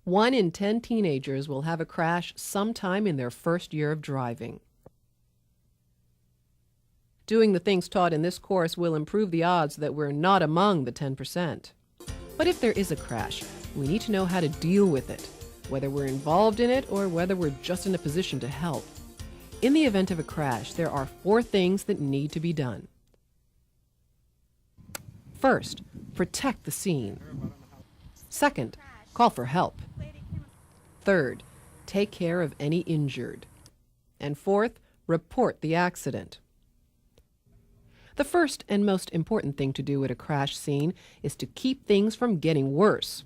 1 in 10 teenagers will have a crash sometime in their first year of driving. Doing the things taught in this course will improve the odds that we're not among the 10%. But if there is a crash, we need to know how to deal with it, whether we're involved in it or whether we're just in a position to help. In the event of a crash, there are 4 things that need to be done. First, protect the scene. Second, call for help. Third, take care of any injured. And fourth, report the accident. The first and most important thing to do at a crash scene is to keep things from getting worse.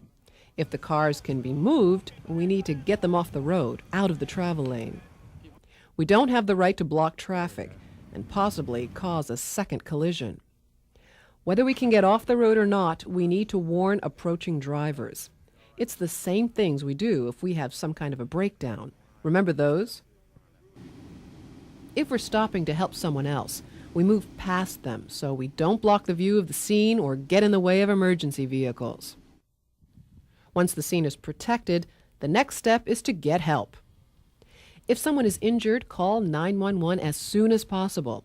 If the cars can be moved, we need to get them off the road, out of the travel lane. We don't have the right to block traffic and possibly cause a second collision. Whether we can get off the road or not, we need to warn approaching drivers. It's the same things we do if we have some kind of a breakdown. Remember those? If we're stopping to help someone else, we move past them so we don't block the view of the scene or get in the way of emergency vehicles. Once the scene is protected, the next step is to get help. If someone is injured, call 911 as soon as possible.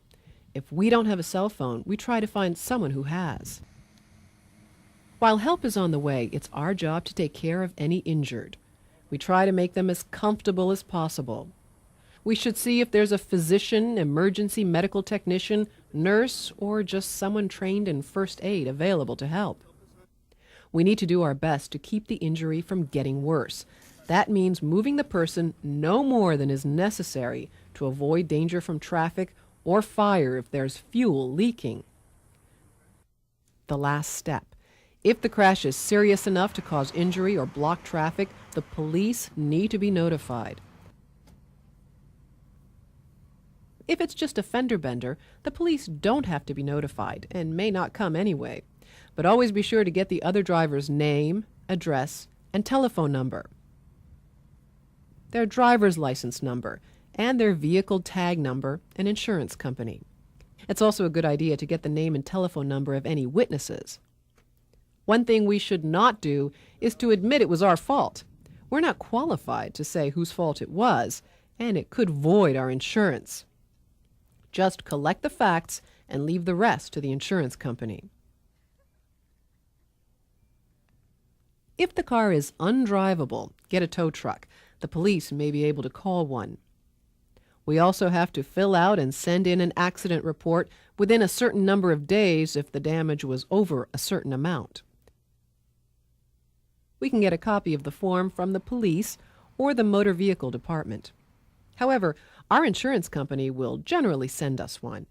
If we don't have a cell phone, we try to find someone who has. While help is on the way, it's our job to take care of any injured. We try to make them as comfortable as possible. We should see if there's a physician, emergency medical technician, nurse, or just someone trained in first aid available to help. We need to do our best to keep the injury from getting worse. That means moving the person no more than is necessary to avoid danger from traffic or fire if there's fuel leaking. The last step. If the crash is serious enough to cause injury or block traffic, the police need to be notified. If it's just a fender bender, the police don't have to be notified and may not come anyway. But always be sure to get the other driver's name, address, and telephone number, their driver's license number, and their vehicle tag number and insurance company. It's also a good idea to get the name and telephone number of any witnesses. One thing we should not do is to admit it was our fault. We're not qualified to say whose fault it was, and it could void our insurance. Just collect the facts and leave the rest to the insurance company. If the car is undrivable, get a tow truck. The police may be able to call one. We also have to fill out and send in an accident report within a certain number of days if the damage was over a certain amount. We can get a copy of the form from the police or the motor vehicle department. However, our insurance company will generally send us one.